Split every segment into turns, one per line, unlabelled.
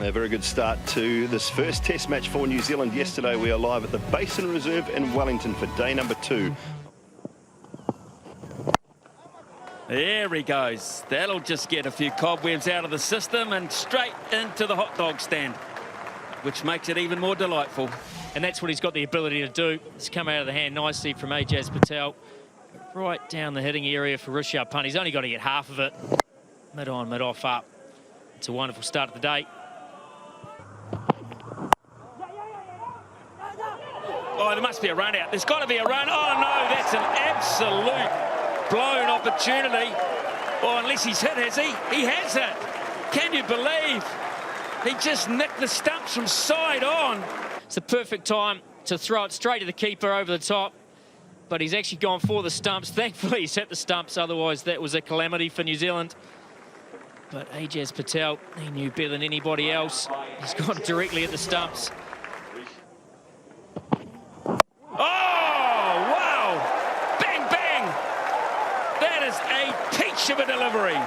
A very good start to this first test match for New Zealand. Yesterday we are live at the Basin Reserve in Wellington for day number 2.
There he goes. That'll just get a few cobwebs out of the system and straight into the hot dog stand, which makes it even more delightful.
And that's what he's got the ability to do. It's come out of the hand nicely from Ajaz Patel. Right down the hitting area for Rishabh Pant. He's only got to get half of it. Mid on, mid off up. It's a wonderful start of the day. Oh, there must be a run out. There's got to be a run. Oh, no, that's an absolute blown opportunity. Oh, unless he's hit, has he? He has it. Can you believe? He just nicked the stumps from side on. It's the perfect time to throw it straight to the keeper over the top. But he's actually gone for the stumps. Thankfully, he's hit the stumps. Otherwise, that was a calamity for New Zealand. But Ajaz Patel, he knew better than anybody else. He's gone directly at the stumps. Oh, wow! Bang, bang! That is a peach of a delivery.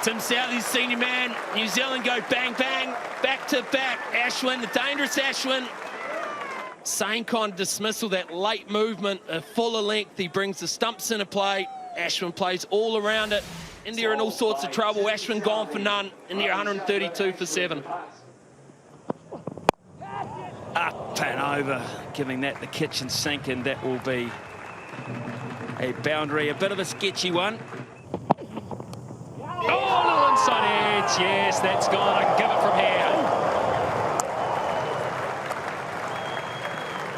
Tim Southey's senior man. New Zealand go bang, bang, back to back. Ashwin, the dangerous Ashwin. Same kind of dismissal, that late movement, a fuller length. He brings the stumps into play. Ashwin plays all around it. India in all sorts of trouble. Ashwin gone for none. India 132 for 7.
Up and over, giving that the kitchen sink, and that will be a boundary, a bit of a sketchy one.
Oh, little inside edge. Yes, that's gone. I can give it from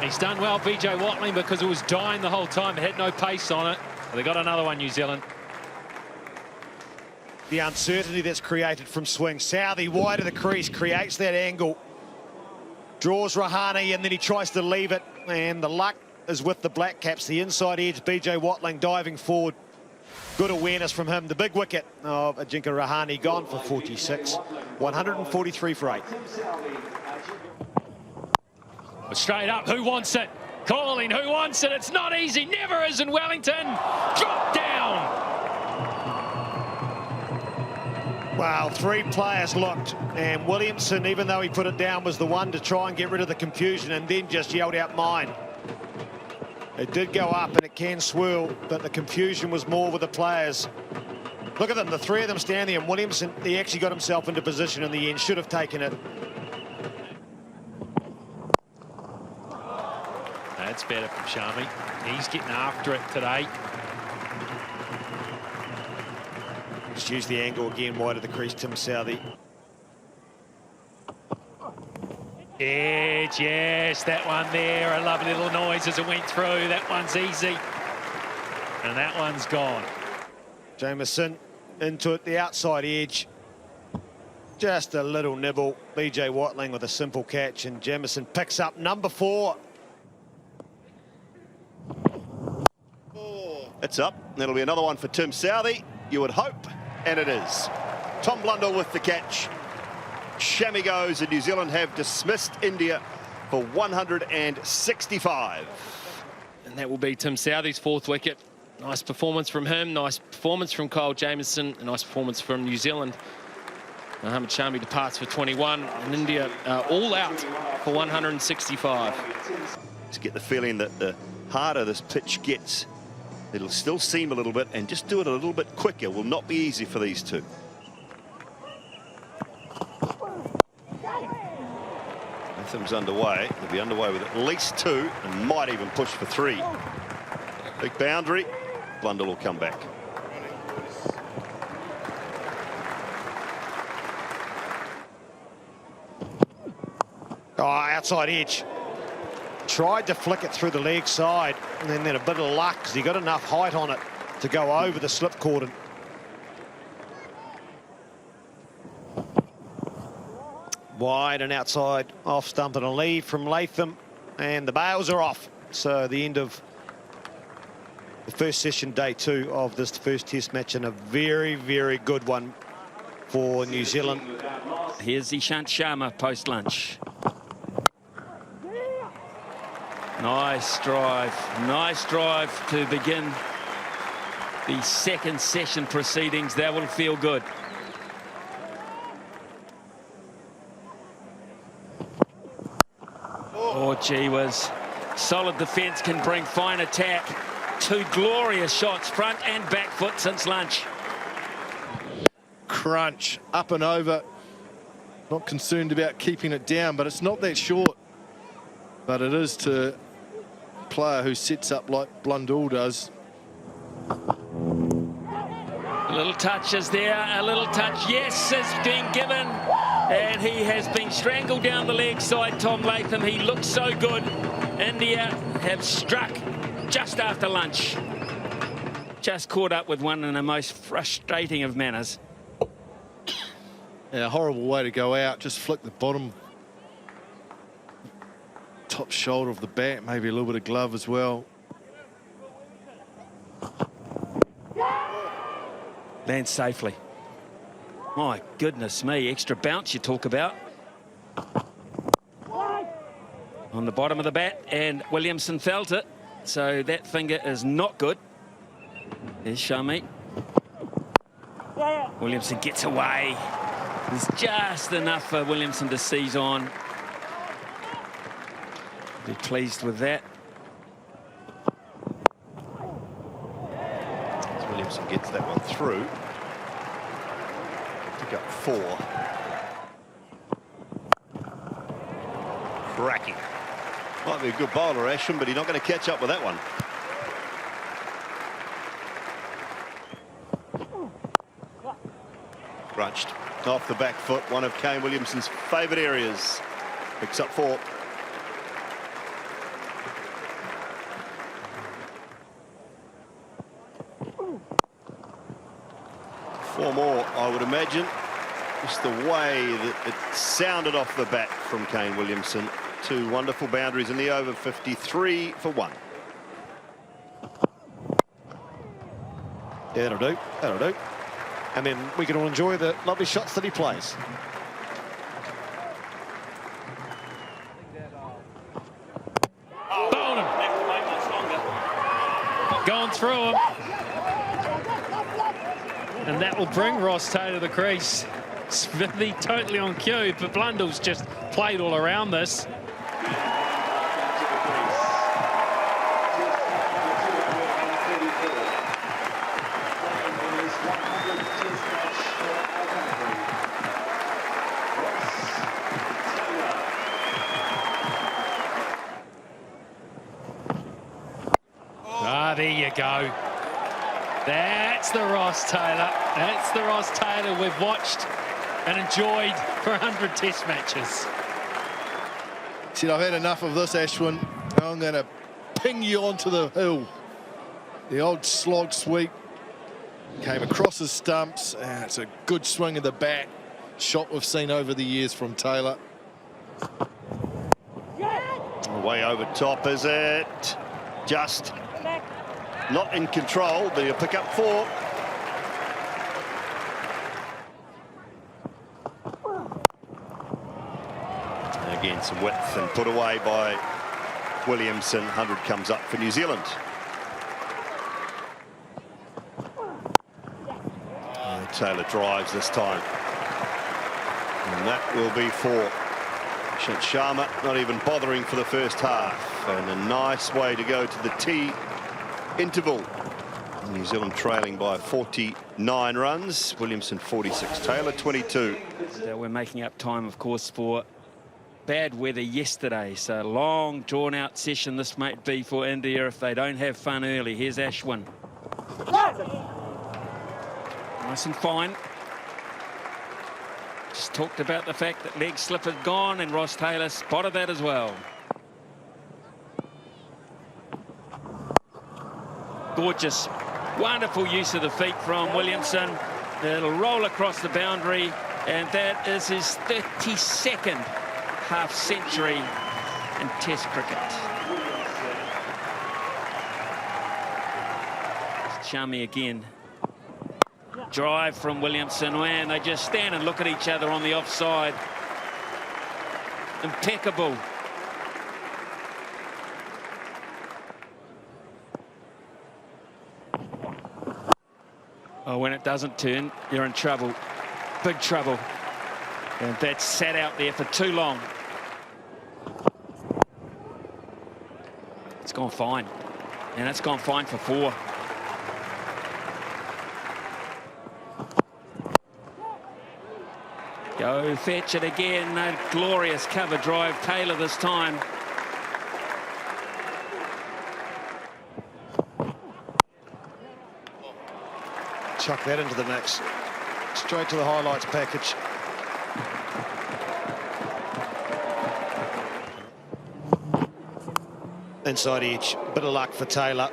here. He's done well, BJ Watling, because it was dying the whole time. It had no pace on it. But they got another one, New Zealand.
The uncertainty that's created from swing. Southey wide of the crease, creates that angle. Draws Rahane, and then he tries to leave it. And the luck is with the Blackcaps. The inside edge, BJ Watling diving forward. Good awareness from him. The big wicket of Ajinkya Rahane gone for 46. 143 for 8.
Straight up, who wants it? Calling, who wants it? It's not easy, never is in Wellington. Drop down.
Wow, 3 players looked, and Williamson, even though he put it down, was the one to try and get rid of the confusion, and then just yelled out mine. It did go up and it can swirl, but the confusion was more with the players. Look at them, the 3 of them standing, and Williamson, he actually got himself into position in the end, should have taken it.
That's better from Shami. He's getting after it today.
Just use the angle again, wide of the crease, Tim Southey.
Edge, yes, that one there. A lovely little noise as it went through. That one's easy. And that one's gone.
Jamieson into it, the outside edge. Just a little nibble. BJ Watling with a simple catch, and Jamieson picks up number 4.
It's up. That'll be another one for Tim Southey, you would hope, and it is. Tom Blundell with the catch. Shami goes, and New Zealand have dismissed India for 165.
And that will be Tim Southey's 4th wicket. Nice performance from him, nice performance from Kyle Jamieson, a nice performance from New Zealand. Mohammad Shami departs for 21, and India all out for 165.
Just get the feeling that the harder this pitch gets, it'll still seem a little bit, and just do it a little bit quicker will not be easy for these two. Rhythm's underway. They'll be underway with at least 2 and might even push for 3. Big boundary. Blundell will come back.
Oh, outside edge. Tried to flick it through the leg side, and then a bit of luck because he got enough height on it to go over the slip cordon. Wide and outside, off stump and a leave from Latham, and the bails are off. So the end of the first session, day 2 of this first test match, and a very, very good one for New Zealand.
Here's Ishant Sharma post-lunch. Nice drive to begin the second session proceedings. That will feel good.
Oh, gee whiz. Solid defence can bring fine attack. 2 glorious shots, front and back foot since lunch.
Crunch, up and over. Not concerned about keeping it down, but it's not that short. But it is to a player who sets up like Blundell does.
A little touch is there, a little touch, yes, is being given. And he has been strangled down the leg side, Tom Latham. He looks so good. India have struck just after lunch. Just caught up with one in the most frustrating of manners.
Yeah, horrible way to go out. Just flick the bottom top shoulder of the bat, maybe a little bit of glove as well.
Lands safely. My goodness me, extra bounce you talk about. On the bottom of the bat, and Williamson felt it, so that finger is not good. There's Shami. Williamson gets away. There's just enough for Williamson to seize on. Be pleased with that.
As Williamson gets that one through. Pick up 4. Cracking. Might be a good bowler, Ashwin, but he's not going to catch up with that one. Crunched off the back foot, one of Kane Williamson's favourite areas. Picks up 4. Four more, I would imagine. Just the way that it sounded off the bat from Kane Williamson. 2 wonderful boundaries in the over, 53 for 1.
Yeah, that'll do. That'll do. And then we can all enjoy the lovely shots that he plays.
Bowled him.
Going through him. And that will bring Ross Taylor to the crease. Smithy totally on cue, but Blundell's just played all around this. Ah, there you go. That's the Ross Taylor. That's the Ross Taylor we've watched and enjoyed for 100 test matches.
Said, I've had enough of this, Ashwin. I'm going to ping you onto the hill. The old slog sweep came across his stumps. And it's a good swing of the bat. Shot we've seen over the years from Taylor.
Way over top, is it? Just not in control, but he'll pick up 4. And again, some width and put away by Williamson. 100 comes up for New Zealand. And Taylor drives this time. And that will be 4. Sharma not even bothering for the first half, and a nice way to go to the tea interval. New Zealand trailing by 49 runs. Williamson 46, Taylor 22.
We're making up time, of course, for bad weather yesterday, so long drawn out session this might be for India if they don't have fun early. Here's Ashwin. Nice and fine. Just talked about the fact that leg slip had gone, and Ross Taylor spotted that as well. Gorgeous, wonderful use of the feet from Williamson. It'll roll across the boundary, and that is his 32nd half-century in Test cricket. Chummy again. Drive from Williamson, and they just stand and look at each other on the offside. Impeccable. Oh, when it doesn't turn, you're in trouble. Big trouble. And that sat out there for too long.
gone fine. And it's gone fine for 4. Go fetch it again. A glorious cover drive. Taylor this time.
Chuck that into the mix. Straight to the highlights package. Inside edge. Bit of luck for Taylor.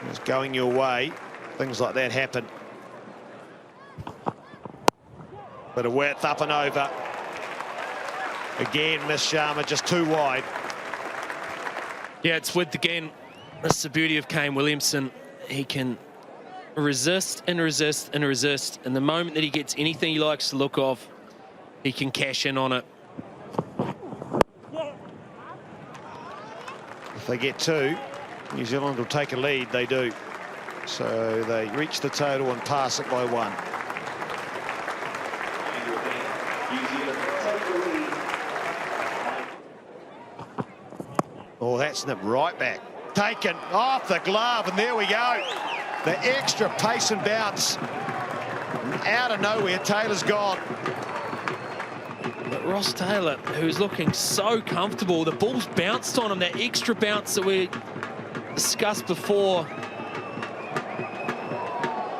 It's going your way. Things like that happen. Bit of width up and over. Again, Miss Sharma just too wide.
Yeah, it's width again. That's the beauty of Kane Williamson. He can resist and resist and resist. And the moment that he gets anything he likes the look of, he can cash in on it.
If they get 2, New Zealand will take a lead. They do. So they reach the total and pass it by 1. Oh, that's nipped right back. Taken off the glove, and there we go. The extra pace and bounce. Out of nowhere, Taylor's gone.
But Ross Taylor, who's looking so comfortable, the ball's bounced on him, that extra bounce that we discussed before.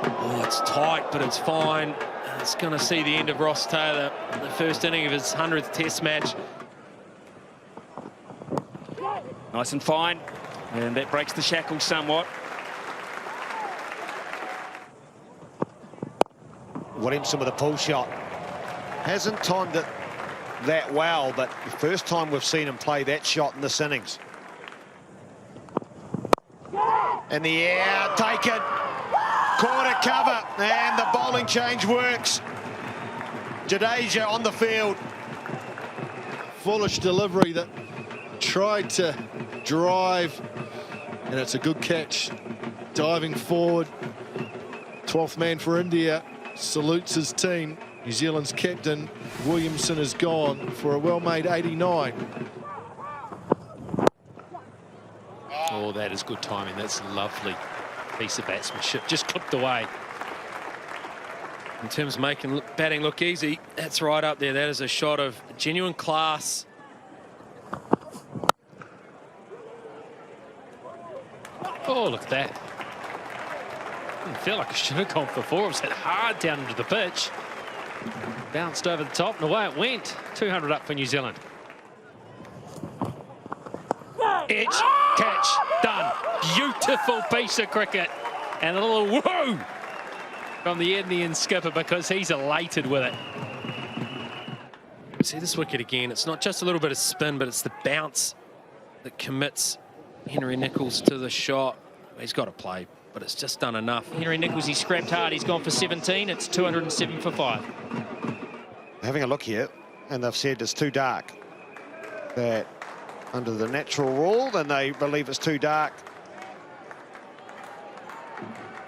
Oh, it's tight, but it's fine. It's going to see the end of Ross Taylor, the first inning of his 100th Test match.
Nice and fine. And that breaks the shackles somewhat.
Williamson with a pull shot. Hasn't timed it that well, but the first time we've seen him play that shot in this innings. In the air, taken. Corner cover, and the bowling change works. Jadeja on the field.
Foolish delivery that tried to drive, and it's a good catch. Diving forward. 12th man for India. Salutes his team. New Zealand's captain, Williamson, is gone for a well-made 89.
Oh, that is good timing. That's a lovely piece of batsmanship. Just clipped away.
In terms of making batting look easy, that's right up there. That is a shot of genuine class.
Oh, look at that. Didn't feel like it should have gone for 4. It was hit hard down into the pitch. Bounced over the top, and away it went. 200 up for New Zealand. Edge, catch, done. Beautiful piece of cricket. And a little whoa from the Indian skipper, because he's elated with it.
See this wicket again. It's not just a little bit of spin, but it's the bounce that commits Henry Nicholls to the shot. He's got to play, but it's just done enough.
Henry Nicholls, he scrapped hard. He's gone for 17. It's 207 for 5.
Having a look here, and they've said it's too dark. That under the natural rule, then they believe it's too dark.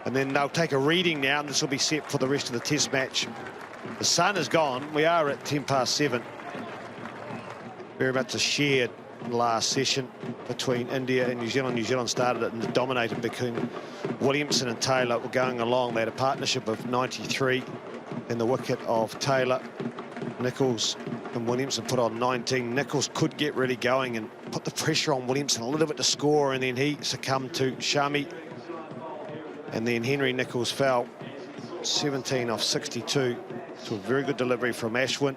And then they'll take a reading now, and this will be set for the rest of the Test match. The sun is gone. We are at 7:10. Very much a shared last session between India and New Zealand. New Zealand started it and dominated between Williamson and Taylor. Were going along. They had a partnership of 93 in the wicket of Taylor. Nicholls and Williamson put on 19. Nicholls could get really going and put the pressure on Williamson a little bit to score, and then he succumbed to Shami. And then Henry Nicholls fell 17 off 62. So a very good delivery from Ashwin.